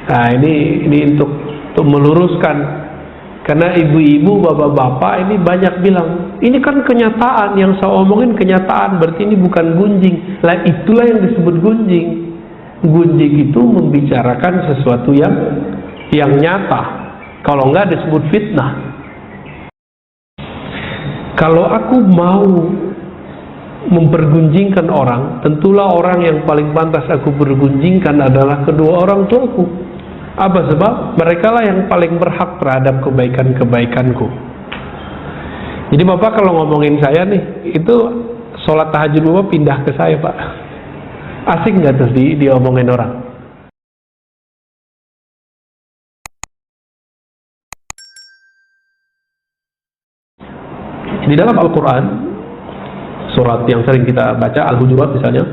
Nah, ini untuk meluruskan, karena ibu-ibu, bapak-bapak ini banyak bilang, ini kan kenyataan, yang saya omongin kenyataan, berarti ini bukan gunjing. Lah itulah yang disebut gunjing. Gunjing itu membicarakan sesuatu yang nyata. Kalau enggak disebut fitnah. Kalau aku mau mempergunjingkan orang, tentulah orang yang paling pantas aku bergunjingkan adalah kedua orang tuaku. Apa sebab? Mereka lah yang paling berhak terhadap kebaikan-kebaikanku. Jadi Bapak kalau ngomongin saya nih, itu sholat tahajud Bapak pindah ke saya, Pak. Asik nggak tuh diomongin orang? Di dalam Al-Quran, surat yang sering kita baca, Al-Hujurat misalnya,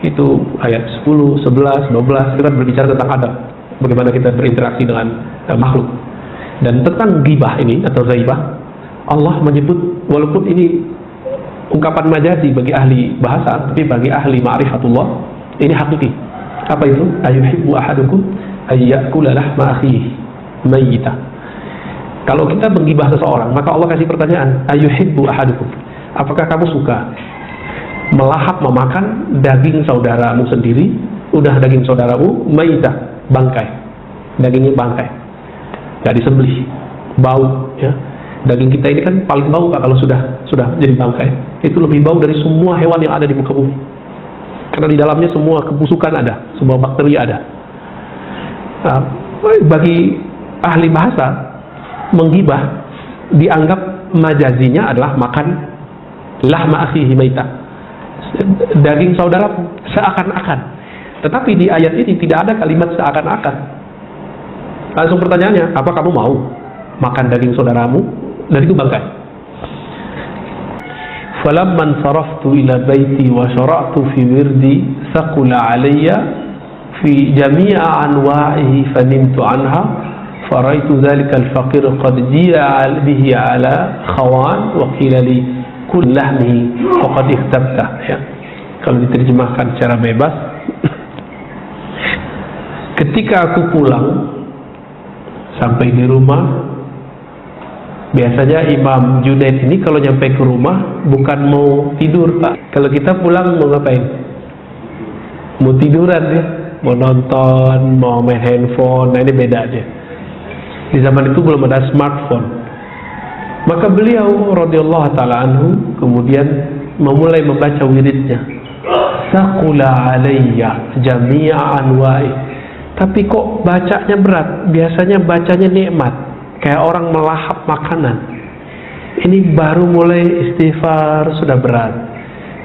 itu ayat 10, 11, 12, kita berbicara tentang adab, bagaimana kita berinteraksi dengan makhluk. Dan tentang ghibah ini atau ghaibah, Allah menyebut, walaupun ini ungkapan majazi bagi ahli bahasa, tapi bagi ahli ma'rifatullah ini hakiki. Apa itu? Ayuhibbu ahadukum ayyakula lahma akhihi mayyita. Kalau kita menggibah seseorang, maka Allah kasih pertanyaan, ayuhibbu ahadukum, apakah kamu suka melahap memakan daging saudaramu sendiri? Udah daging saudaramu mayyita, bangkai, dagingnya bangkai, nggak disembelih, bau ya. Daging kita ini kan paling bau Pak, kalau sudah jadi bangkai. Itu lebih bau dari semua hewan yang ada di muka bumi, karena di dalamnya semua kebusukan ada, semua bakteri ada. Nah, bagi ahli bahasa, menggibah dianggap majazinya adalah makan lahma akhihi maita, daging saudara seakan-akan. Tetapi di ayat ini tidak ada kalimat seakan-akan. Langsung pertanyaannya, apa kamu mau makan daging saudaramu dan itu bangkai? Falamman saraftu ila baiti wa syara'tu fi wirdi thaqula alayya fi jami'a anwa'ihi fanimtu anha faraitu dhalika al-faqir qad ji'a bihi ala khawan wa qila li kull lahmihi faqad ikhtabta. Ya, kalau diterjemahkan secara bebas, ketika aku pulang sampai di rumah, biasanya Imam Junaid ini kalau nyampe ke rumah bukan mau tidur Pak. Kalau kita pulang mau ngapain? Mau tiduran ya, mau nonton, mau main handphone. Nah ini beda aja. Di zaman itu belum ada smartphone. Maka beliau radhiyallahu ta'ala anhu kemudian memulai membaca wiridnya, Saqula alayya jami'a anwa'i. Tapi kok bacanya berat? Biasanya bacanya nikmat, kayak orang melahap makanan. Ini baru mulai istighfar sudah berat,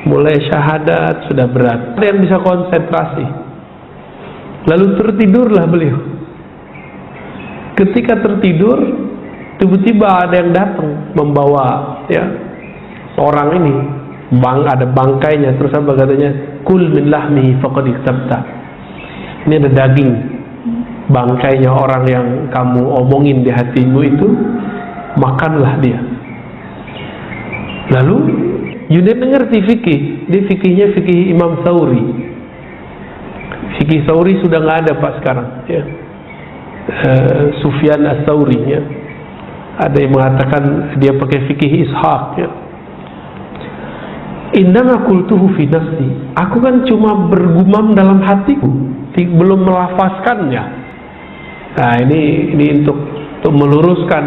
mulai syahadat sudah berat. Ada yang bisa konsentrasi. Lalu tertidurlah beliau. Ketika tertidur, tiba-tiba ada yang datang membawa ya orang ini, ada bangkainya. Terus apa katanya? Kul min lahmi faqad ikhtabta. Ini ada daging bangkainya orang yang kamu omongin di hatimu itu, makanlah dia. Lalu Junaid mengerti fikih, dia fikihnya fikih Imam Tsauri. Fikih Tsauri sudah nggak ada Pak sekarang ya. Sufyan Ats-Tsauri ya. Ada yang mengatakan dia pakai fikih Ishaq ya. Innama qultuhu fi nafsi, aku kan cuma bergumam dalam hatiku, belum melafazkannya. Nah ini untuk meluruskan,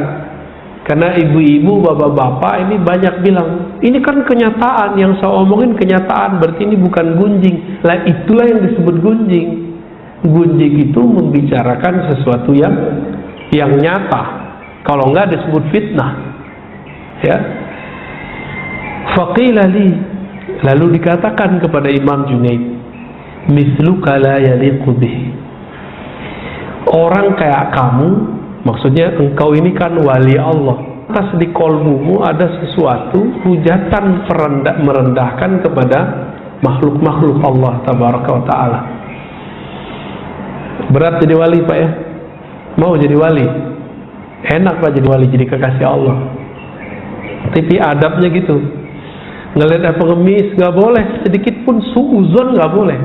karena ibu-ibu, bapak-bapak ini banyak bilang, ini kan kenyataan, yang saya omongin kenyataan, berarti ini bukan gunjing. Lah itulah yang disebut gunjing. Gunjing itu membicarakan sesuatu yang nyata. Kalau enggak disebut fitnah. Ya. Faqila li, lalu dikatakan kepada Imam Junaid, misluka la yaliqu bih. Orang kayak kamu, maksudnya engkau ini kan wali Allah, atas di kolbumu ada sesuatu hujatan merendahkan kepada makhluk-makhluk Allah tabaraka wa ta'ala. Berat jadi wali Pak ya? Mau jadi wali? Enak Pak jadi wali, jadi kekasih Allah. Tapi adabnya gitu, ngelihat pengemis nggak boleh, sedikit pun suuzon nggak boleh.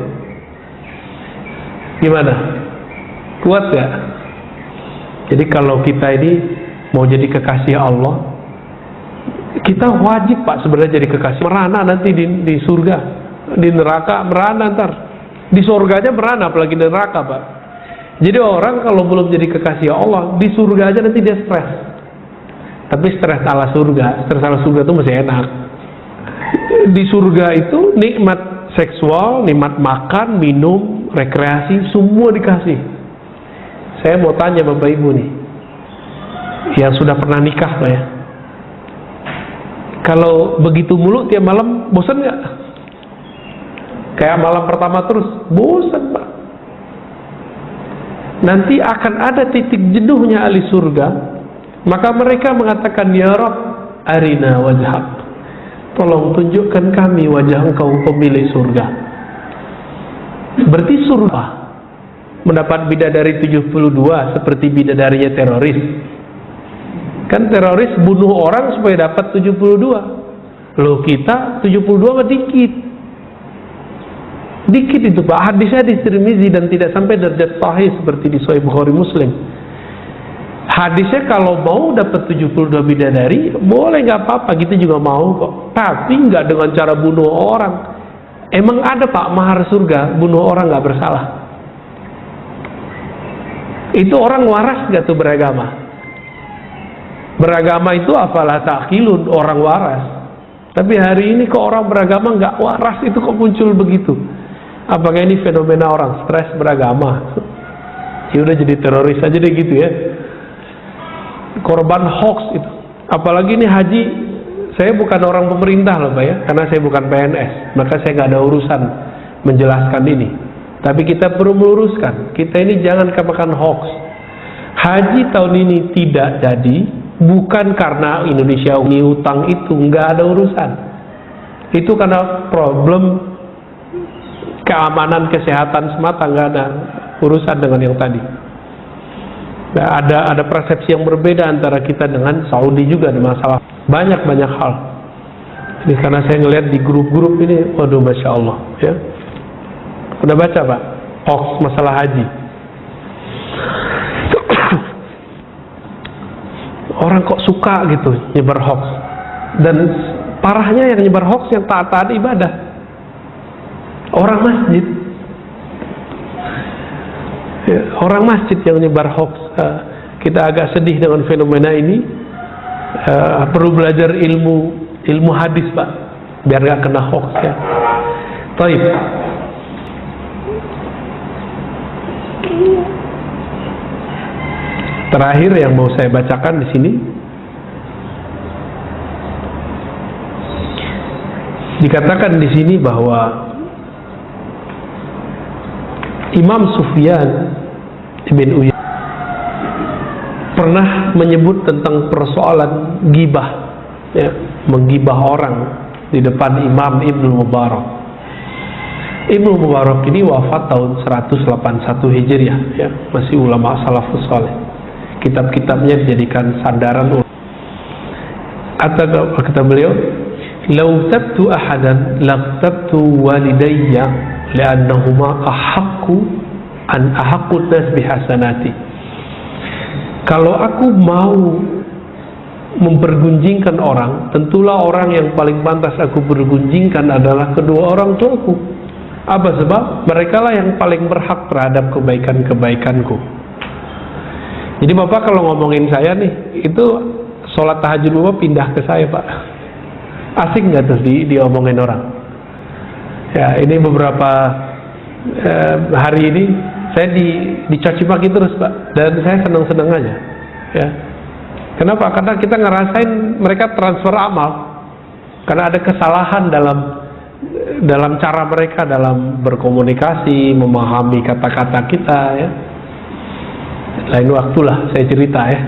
Gimana? Kuat ya? Jadi kalau kita ini mau jadi kekasih Allah, kita wajib Pak sebenarnya jadi kekasih. Merana nanti di surga, di neraka merana ntar. Di surganya merana, apalagi di neraka Pak. Jadi orang kalau belum jadi kekasih Allah, di surga aja nanti dia stres. Tapi stres ala surga itu masih enak. Di surga itu nikmat seksual, nikmat makan, minum, rekreasi, semua dikasih. Saya mau tanya Bapak Ibu nih, yang sudah pernah nikah Pak ya, kalau begitu mulu tiap malam, bosan nggak? Kayak malam pertama terus, bosan Pak. Nanti akan ada titik jenuhnya ahli surga, maka mereka mengatakan, ya Rabb, arina wajhak, tolong tunjukkan kami wajah engkau pemilik surga. Berarti surga mendapat bidadari 72 seperti bidadarinya teroris. Kan teroris bunuh orang supaya dapat 72. Loh kita 72 mah dikit. Dikit itu Pak. Hadisnya di Tirmizi dan tidak sampai derajat sahih seperti di Sahih Bukhari Muslim. Hadisnya kalau mau dapat 72 bidadari, boleh nggak apa-apa, kita juga mau kok. Tapi nggak dengan cara bunuh orang. Emang ada Pak mahar surga bunuh orang nggak bersalah? Itu orang waras nggak tuh beragama? Beragama itu apalah ta'qilun, orang waras. Tapi hari ini kok orang beragama nggak waras, itu kok muncul begitu? Apakah ini fenomena orang stres beragama? Ya udah jadi teroris aja deh gitu ya. Korban hoax itu. Apalagi ini haji, saya bukan orang pemerintah loh Pak ya, karena saya bukan PNS, maka saya nggak ada urusan menjelaskan ini. Tapi kita perlu meluruskan, kita ini jangan kemakan hoax. Haji tahun ini tidak jadi, bukan karena Indonesia ini utang itu, nggak ada urusan. Itu karena problem keamanan kesehatan semata, nggak ada urusan dengan yang tadi. Nah, ada persepsi yang berbeda antara kita dengan Saudi juga ada masalah banyak hal. Ini karena saya ngelihat di grup-grup ini, waduh masya Allah ya. Udah baca Pak hoax masalah haji. Orang kok suka gitu nyebar hoax, dan parahnya yang nyebar hoax yang taat ibadah, orang masjid. Ya, orang masjid yang nyebar hoax. Kita agak sedih dengan fenomena ini. Perlu belajar ilmu hadis Pak, biar gak kena hoax ya. Baik. Terakhir yang mau saya bacakan di sini, dikatakan di sini bahwa Imam Sufyan bin Uyainah pernah menyebut tentang persoalan gibah, ya, menggibah orang di depan Imam Ibnu Mubarak. Ibnu Mubarak ini wafat tahun 181 Hijriah, ya, masih ulama salafus saleh. Kitab-kitabnya dijadikan sandaran. Kata beliau, "Lau tabtu ahadan laqtabtu walidayya li'annahuma ahaqqu nas bihasanati." Kalau aku mau mempergunjingkan orang, tentulah orang yang paling pantas aku bergunjingkan adalah kedua orang tuaku. Apa sebab? Mereka lah yang paling berhak terhadap kebaikan-kebaikanku. Jadi Bapak kalau ngomongin saya nih, itu sholat tahajud Bapak pindah ke saya Pak. Asik nggak tuh diomongin orang? Ya, ini beberapa hari ini saya dicaci maki terus Pak, dan saya senang-senang aja. Ya. Kenapa? Karena kita ngerasain mereka transfer amal, karena ada kesalahan dalam cara mereka dalam berkomunikasi, memahami kata-kata kita ya. Lain waktulah saya cerita ya.